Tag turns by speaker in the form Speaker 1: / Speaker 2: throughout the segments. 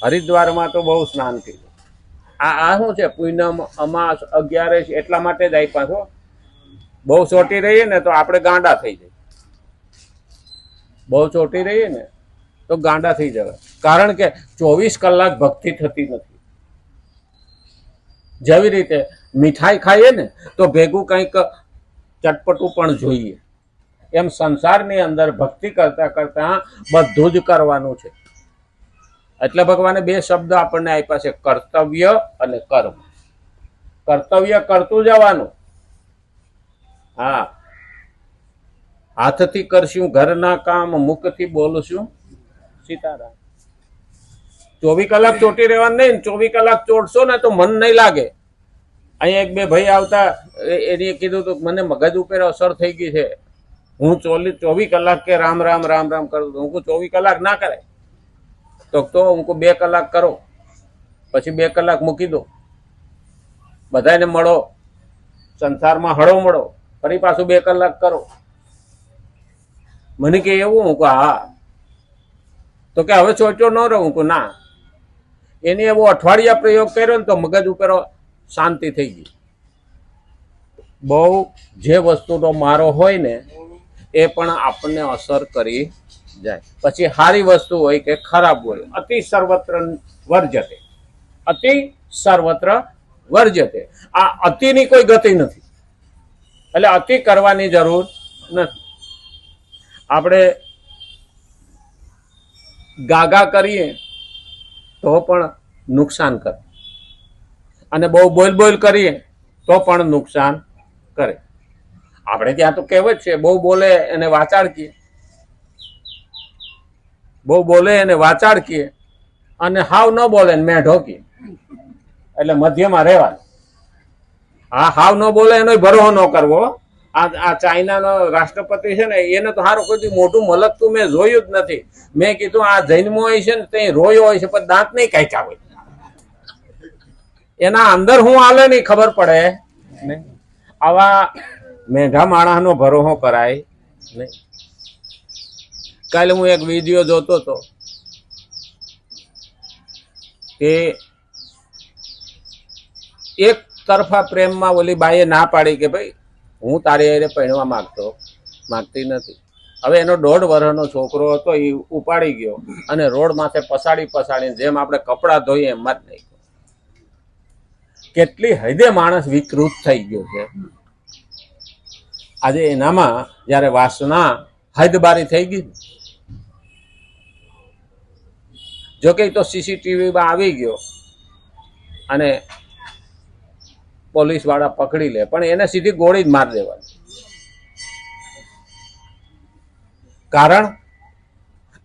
Speaker 1: હરિદ્વારમાં તો બહુ સ્નાન થયું. આ શું છે? પૂનમ, અમાસ, 11 એટલા માટે જ આપ્યા છો. બહુ ચોટી રહીએ ને તો આપણે ગાંડા થઈ જાય. બહુ ચોટી રહીએ ને તો ગાંડા થઈ જવાય. કારણ કે 24 કલાક ભક્તિ થતી નથી. જેવી રીતે મીઠાઈ ખાઈએ ને તો ભેગું કંઈક ચટપટું પણ જોઈએ, એમ સંસારની અંદર ભક્તિ કરતા કરતા બધું જ કરવાનું છે. એટલે ભગવાને 2 શબ્દ આપણને આપ્યા છે, કર્તવ્ય અને કર્મ. કર્તવ્ય કરતું જવાનું. હા, હાથથી કરશું ઘરના કામ, મુખથી બોલશું સીતારામ. 24 કલાક ચોટી રહેવાનું નહીં. 24 કલાક ચોટશો ને તો મન નહીં લાગે. અહીંયા 1-2 ભાઈ આવતા, એને કીધું તો મને મગજ ઉપર અસર થઈ ગઈ છે. હું 24 કલાક કે રામ રામ રામ રામ કરું. હું 24 કલાક ના કરાય તો હું 2 કલાક કરો, પછી 2 કલાક મૂકી દો, બધાને મળો, સંસારમાં હળો મળો, ફરી પાછું 2 કલાક કરો. મને કે એવું? હું કહું હા. તો કે હવે ચોટ્યો ન રહું. હું કહું ના. એને એવો અઠવાડિયા પ્રયોગ કર્યો ને તો મગજ ઉપર શાંતિ થઈ ગઈ. બહુ જે વસ્તુનો મારો હોય ને એ પણ આપણને અસર કરી જાય. પછી સારી વસ્તુ હોય કે ખરાબ હોય, અતિ સર્વત્ર વર્જતે. અતિ સર્વત્ર વર્જતે. આ અતિની કોઈ ગતિ નથી, એટલે અતિ કરવાની જરૂર નથી. આપણે ગાગા કરીએ તો પણ નુકસાન કરે, અને બહુ બોલ બોલ કરીએ તો પણ નુકસાન કરે. આપણે ત્યાં તો કહેવત છે, બહુ બોલે એને વાચાડકીએ. બહુ બોલે એને વાચાડકીએ, અને હાવ ન બોલે ને મેં ઢોકીએ. એટલે મધ્યમાં રહેવાનું. હા, હાવ ન બોલે એનો ભરોસો ન કરવો. આ ચાઇનાનો રાષ્ટ્રપતિ છે ને, એને તો સારું કોઈ મોટું મલકતું મેં જોયું જ નથી. મેં કીધું આ જૈનમાં હોય છે ને તે રોયો હોય છે પણ દાંત નહીં કાઢ્યા હોય. એના અંદર હું હાલે નહીં ખબર પડે નહીં. આવા મેઢા માણસનો ભરોસો કરાય નહીં. કાલે હું એક વિડીયો જોતો હતો કે એક તરફા પ્રેમમાં ઓલી બાઈએ ના પાડી કે ભાઈ હું તારી હારે પરણવા માંગતી નથી. હવે એનો 1.5 વર્ષનો છોકરો હતો, એ ઉપાડી ગયો અને રોડ માથે પસાડીને જેમ આપણે કપડાં ધોઈએ એમ જ નહીં. કેટલી હદે માણસ વિકૃત થઈ ગયો છે. આજે એનામાં જયારે વાસના હદબારી થઈ ગઈ, જોકે તો સીસીટીવીમાં આવી ગયો અને પોલીસ વાળા પકડી લે, પણ એને સીધી ગોળી જ મારી દેવાની. કારણ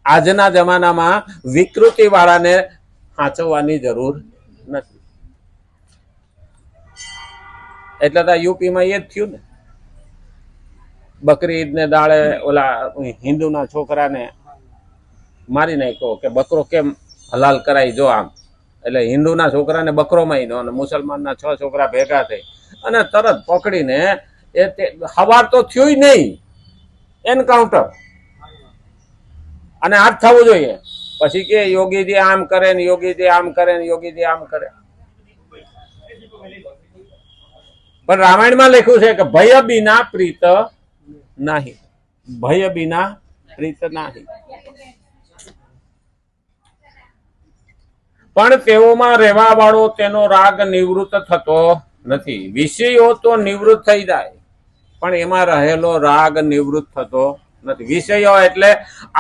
Speaker 1: આજના જમાનામાં વિકૃતિ વાળાને સાચવવાની જરૂર નથી. એટલે તો યુપીમાં એ જ થયું ને. બકરી ઈદને દાડે ઓલા હિન્દુના છોકરાને મારી નાખ્યો કે બકરો કેમ હલાલ કરાય જો આમ. એટલે હિન્દુના છોકરાને બકરો માર્યો અને મુસલમાનના 6 છોકરા ભેગા થઈ અને તરત પકડીને હવાર તો થયું નહીં, એનકાઉન્ટર. અને આ જ થવું જોઈએ. પછી કે યોગીજી આમ કરે ને યોગીજી આમ કરે ને યોગીજી આમ કરે. પણ રામાયણમાં લખ્યું છે કે ભય બિના પ્રીત નહીં. ભય બિના પ્રીત નહીં. પણ તેઓમાં રહેવા વાળો તેનો રાગ નિવૃત્ત થતો નથી. વિષયો તો નિવૃત્ત થઈ જાય પણ એમાં રહેલો રાગ નિવૃત્ત થતો નથી. વિષયો એટલે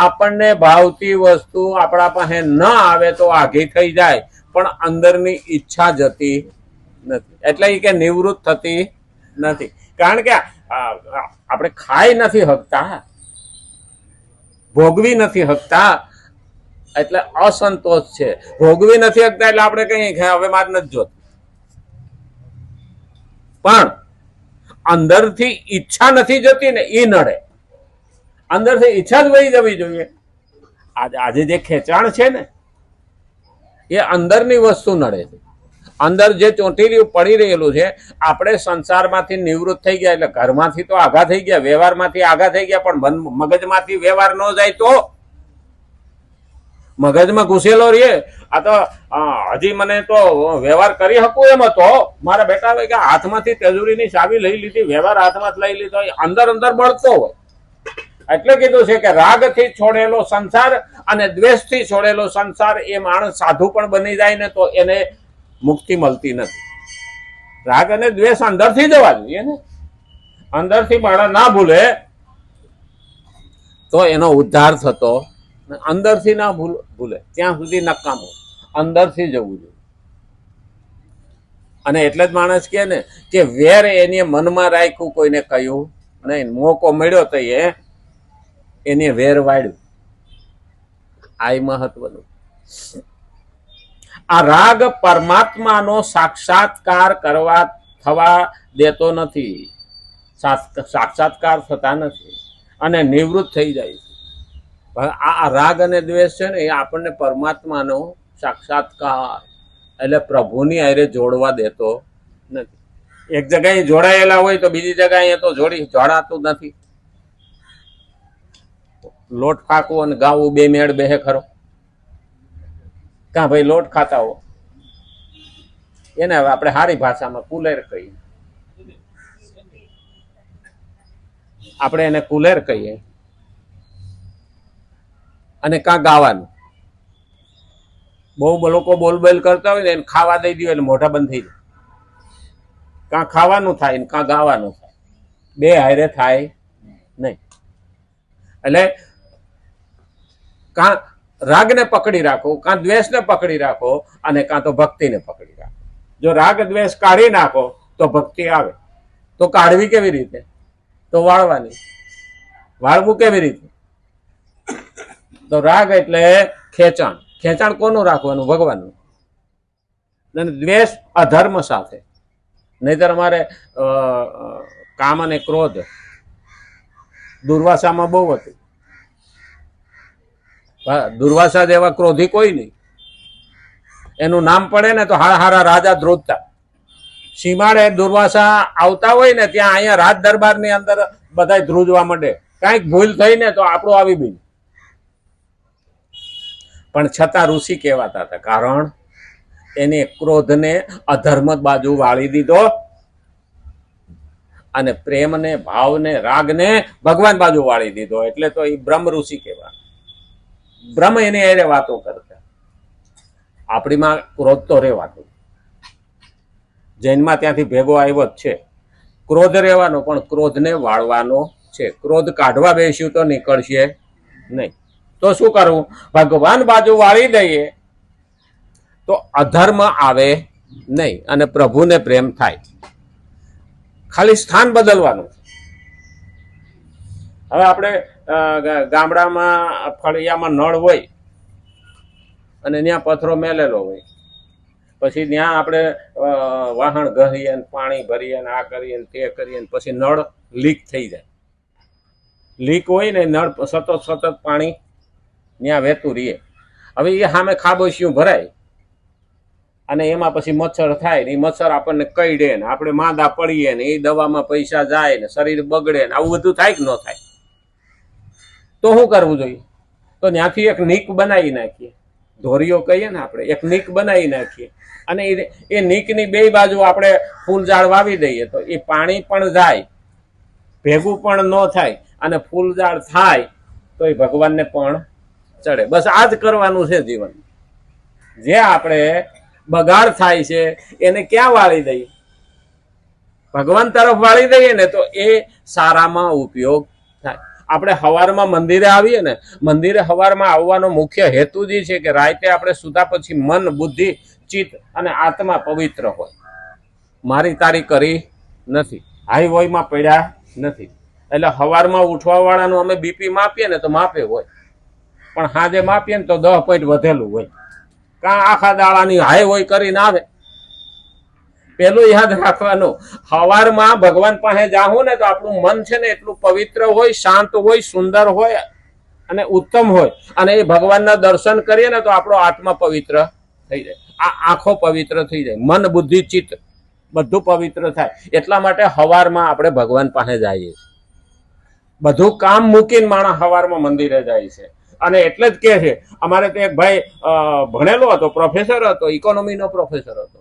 Speaker 1: આપણને ભાવતી વસ્તુ આપણા પાસે ન આવે તો આઘી થઈ જાય, પણ અંદરની ઈચ્છા જતી નથી. એટલે એ કે નિવૃત્ત થતી નથી. કારણ કે આપણે ખાઈ નથી શકતા, ભોગવી નથી શકતા, એટલે અસંતોષ છે. ભોગવી નથી શકતા એટલે આપણે કહીએ કે હવે મારે નથી જોતું. પણ અંદરથી ઈચ્છા નથી જતી ને એ નડે. અંદરથી ઈચ્છા જ વહી જવી જોઈએ. આજે જે ખેંચાણ છે ને એ અંદરની વસ્તુ નડે છે. અંદર જે ચોંટીલું પડી રહેલું છે, આપણે સંસારમાંથી નિવૃત્ત થઈ ગયા એટલે ઘરમાંથી તો આઘા થઈ ગયા, વ્યવહારમાંથી આઘા થઈ ગયા, પણ મગજમાંથી વ્યવહાર ન જાય તો મગજમાં ઘૂસેલો રે. આ તો હજી મને તો વ્યવહાર કરી શકું એમ હતો. મારા બેટા કે હાથમાંથી તેજુરીની ચાવી લઈ લીધી, વ્યવહાર હાથમાં લઈ લીધો, અંદર અંદર બળતો હોય. એટલે કીધું છે કે રાગથી છોડેલો સંસાર અને દ્વેષથી છોડેલો સંસાર એ માણસ સાધુ પણ બની જાય ને તો એને મુક્તિ મળતી નથી. રાગ અને દ્વેષ અંદરથી જવા જોઈએ ને. અંદરથી માણસ ના ભૂલે તો એનો ઉદ્ધાર થતો. અંદરથી ના ભૂલે ત્યાં સુધી નકામો. અંદરથી જવું જોઈએ. અને એટલે જ માણસ કહે ને કે વેર એને મનમાં રાખ્યું, કોઈને કહ્યું નહીં. મોકો મળ્યો તો એને વેર વાળ્યું. આ મહત્વનું. આ રાગ પરમાત્માનો સાક્ષાત્કાર થવા દેતો નથી. સાક્ષાત્કાર થતા નથી અને નિવૃત્ત થઈ જાય છે. આ રાગ અને દ્વેષ છે ને એ આપણને પરમાત્માનો સાક્ષાત્કાર એટલે પ્રભુની હારે જોડવા દેતો નથી. એક જગ્યાએ જોડાયેલા હોય તો બીજી જગ્યાએ તો જોડાતું નથી. લોટ ખાકવું અને ગાવું બે મેળ બેહે ખરો? કાં ભાઈ લોટ ખાતા હો એને હવે આપણે સારી ભાષામાં કુલેર કહીએ. આપણે એને કુલેર કહીએ. અને કાં ગાવાનું. બહુ લોકો બોલબોલ કરતા હોય ને એને ખાવા દઈ દો એટલે મોઢા બંધ થઈ જાય. કાં ખાવાનું થાય ને કાં ગાવાનું થાય, બે હારે થાય નહીં. એટલે કાં રાગને પકડી રાખો, કાં દ્વેષને પકડી રાખો, અને કાં તો ભક્તિને પકડી રાખો. જો રાગ દ્વેષ કાઢી નાખો તો ભક્તિ આવે. તો કાઢવી કેવી રીતે? તો વાળવાની. વાળવું કેવી રીતે? તો રાગ એટલે ખેંચાણ. ખેંચાણ કોનું રાખવાનું? ભગવાનનું. અને દ્વેષ અધર્મ સાથે. નહીતર અમારે કામ અને ક્રોધ દુર્વાસામાં બહુ હતું. દુર્વાસા જેવા ક્રોધી કોઈ નહીં. એનું નામ પડે ને તો હારા રાજા ધ્રુજતા. સીમાડે દુર્વાસા આવતા હોય ને ત્યાં અહીંયા રાજ દરબારની અંદર બધા ધ્રુજવા માંડે. કાંઈક ભૂલ થઈ ને તો આપણું આવી બી. પણ છતાં ઋષિ કહેવાતા હતા. કારણ એને ક્રોધને અધર્મ બાજુ વાળી દીધો અને પ્રેમને, ભાવને, રાગને ભગવાન બાજુ વાળી દીધો. એટલે તો એ બ્રહ્મ ઋષિ કહેવાય. બ્રહ્મ એની હારે વાતો કરતા. આપણીમાં ક્રોધ તો રહેવાનો. જૈનમાં ત્યાંથી ભેગો આવ્યો જ છે. ક્રોધ રહેવાનો, પણ ક્રોધને વાળવાનો છે. ક્રોધ કાઢવા બેસ્યું તો નીકળશે નહીં. તો શું કરવું? ભગવાન બાજુ વાળી દઈએ તો અધર્મ આવે નહીં અને પ્રભુને પ્રેમ થાય. ખાલી સ્થાન બદલવાનું. હવે આપણે ગામડામાં ફળિયામાં નળ હોય અને ત્યાં પથરો મેલેલો હોય, પછી ત્યાં આપણે વાહણ ઘસીએ ને પાણી ભરીએ ને આ કરીએ ને તે કરીએ ને પછી નળ લીક થઈ જાય. લીક હોય ને નળ સતત પાણી ત્યાં વહેતું રહીએ. હવે એ સામે ખાબોચિયું ભરાય અને એમાં પછી મચ્છર થાય ને એ મચ્છર આપણને કરડે ને આપણે માંદા પડીએ ને એ દવામાં પૈસા જાય ને શરીર બગડે ને આવું બધું થાય કે ન થાય? તો શું કરવું જોઈએ? તો ત્યાંથી એક નીક બનાવી નાખીએ. ધોરીઓ કહીએ ને આપણે, એક નીક બનાવી નાખીએ અને એ નીકની બે બાજુ આપણે ફૂલ ઝાડ વાવી દઈએ તો એ પાણી પણ જાય, ભેગું પણ ન થાય અને ફૂલ ઝાડ થાય તો એ ભગવાનને પણ ચડે. બસ આ જ કરવાનું છે જીવન. જે આપણે બગાડ થાય છે એને ક્યાં વાળી દઈએ? ભગવાન તરફ વાળી દઈએ ને તો એ સારામાં ઉપયોગ થાય. આપણે હવારમાં મંદિરે આવીએ ને, મંદિરે હવારમાં આવવાનો મુખ્ય હેતુ જ છે કે રાતે આપણે સુતા પછી મન, બુદ્ધિ, ચિત્ત અને આત્મા પવિત્ર હોય. મારી તારી કરી નથી, હાઈ વોયમાં પડ્યા નથી. એટલે હવારમાં ઉઠવા વાળાનું અમે બીપી માપીએ ને તો માપે હોય, પણ હાજે માપીએ ને તો 10 પોઈન્ટ વધેલું હોય. કાં આખા દાડાની હાઈ હોય કરીને આવે. પેલું યાદ રાખવાનું, હવારમાં ભગવાન પાસે જાઉં ને તો આપણું મન છે ને એટલું પવિત્ર હોય, શાંત હોય, સુંદર હોય અને ઉત્તમ હોય. અને એ ભગવાનના દર્શન કરીએ ને તો આપણો આત્મા પવિત્ર થઈ જાય, આ આંખો પવિત્ર થઈ જાય, મન, બુદ્ધિ, ચિત્ત બધું પવિત્ર થાય. એટલા માટે હવારમાં આપણે ભગવાન પાસે જઈએ. બધું કામ મૂકીને માણસ હવારમાં મંદિરે જાય છે અને એટલે જ કે છે અમારે તો એક ભાઈ ભણેલો હતો, પ્રોફેસર હતો, ઇકોનોમીનો પ્રોફેસર હતો.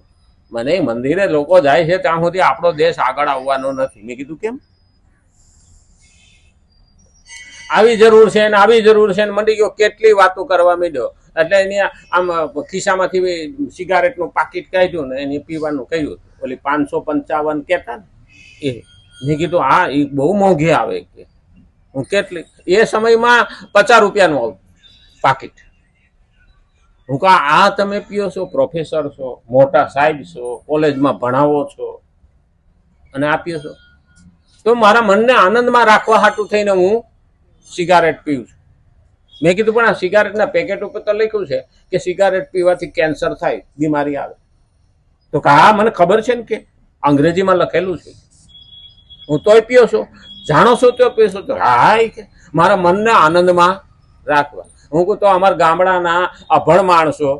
Speaker 1: મને મંદિરે લોકો જાય છે ત્યાં સુધી આપણો દેશ આગળ આવવાનો નથી. મેં કીધું કેમ? આવી જરૂર છે ને આવી જરૂર છે ને મંડી ગયો, કેટલી વાતો કરવા માંડ્યો. એટલે એની આમ ખિસ્સામાંથી સિગારેટનું પાકીટ કાઢ્યું ને એને પીવાનું કહ્યું. ઓલી 555 કહેતા ને એ. મેં કીધું હા એ બહુ મોંઘી આવે કે. હું કેટલી એ સમયમાં 50 રૂપિયાનું આવતું પાકીટ. હું કહું આ તમે પીઓ છો, પ્રોફેસર છો, મોટા સાહેબ છો, કોલેજમાં ભણાવો છો અને આ પીઓ છો? તો મારા મનને આનંદમાં રાખવા હાટું થઈને હું સિગારેટ પીવું છું. મેં કીધું પણ આ સિગારેટના પેકેટ ઉપર તો લખ્યું છે કે સિગારેટ પીવાથી કેન્સર થાય, બીમારી આવે. તો કે હા મને ખબર છે ને કે અંગ્રેજીમાં લખેલું છે. હું તોય પીઓ છો, જાણો છો તો પીશો તો? હા કે મારા મનને આનંદમાં રાખવા. હું કહું તો અમારા ગામડાના અભણ માણસો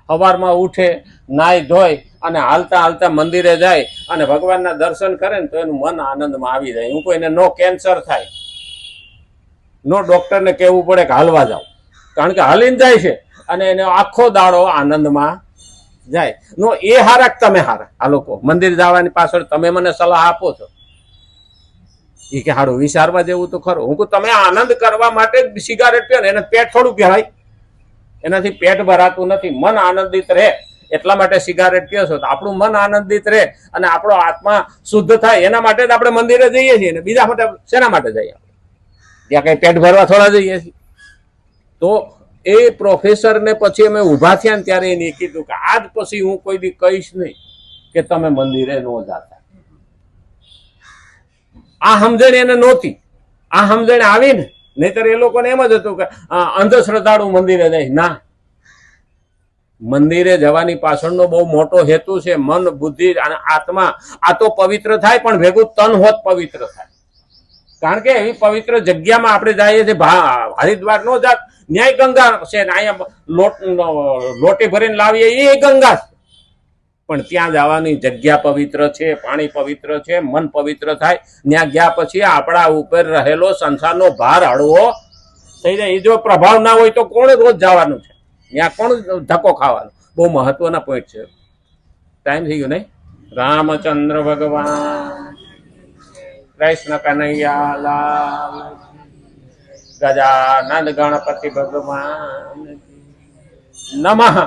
Speaker 1: સવારમાં ઉઠે, નાઈ ધોઈ અને હાલતા હાલતા મંદિરે જાય અને ભગવાનના દર્શન કરે ને તો એનું મન આનંદમાં આવી જાય. હું કોઈને નો કેન્સર થાય, નો ડોક્ટરને કહેવું પડે કે હાલવા જાઓ, કારણ કે હાલીને જાય છે અને એને આખો દાડો આનંદમાં જાય. નો એ હારા કે તમે હારા? આ લોકો મંદિર જવાની પાછળ તમે મને સલાહ આપો છો એ કે હારું વિચારવા જેવું તો ખરું. હું કહું તમે આનંદ કરવા માટે સિગારેટ પીઓ ને એને પેટ થોડું પીવાય? એનાથી પેટ ભરાતું નથી. મન આનંદિત રહે એટલા માટે સિગારેટ પીઓ છો. તો આપણું મન આનંદિત રહે અને આપણો આત્મા શુદ્ધ થાય એના માટે જ આપણે મંદિરે જઈએ છીએ ને બીજા માટે શેના માટે જઈએ? ત્યાં કઈ પેટ ભરવા થોડા જઈએ છીએ? તો એ પ્રોફેસરને પછી અમે ઊભા થયા ને ત્યારે એને કીધું કે આજ પછી હું કોઈ દી કહીશ નહીં કે તમે મંદિરે ન જાતા. આ સમજણ એને નહોતી. આ સમજણ આવી ને, નહીતર એ લોકોને એમ જ હતું કે અંધશ્રદ્ધાળુ મંદિરે જાય. ના, મંદિરે જવાની પાછળનો બહુ મોટો હેતુ છે. મન, બુદ્ધિ અને આત્મા આ તો પવિત્ર થાય પણ ભેગું તન હોત પવિત્ર થાય. કારણ કે એવી પવિત્ર જગ્યામાં આપણે જઈએ છીએ. હરિદ્વાર નો જાત ન્યાય ગંગા છે ને અહીંયા લોટી ભરીને લાવીએ એ ગંગા છે. પણ ત્યાં જવાની જગ્યા પવિત્ર છે, પાણી પવિત્ર છે, મન પવિત્ર થાય. ત્યાં ગયા પછી આપણા ઉપર રહેલો સંસારનો ભાર હળવો થઈ જાય. એ જો પ્રભાવ ના હોય તો કોણ રોજ જવાનું છે? ત્યાં કોણ ધક્કો ખાવાનો? બહુ મહત્વના પોઈન્ટ છે. ટાઈમ થઈ ગયો નહીં? રામચંદ્ર ભગવાન, કૃષ્ણ કનૈયા લાલ, ગજાનંદ ગણપતિ ભગવાન નમઃ.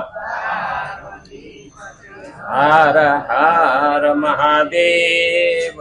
Speaker 1: હર હર મહાદેવ.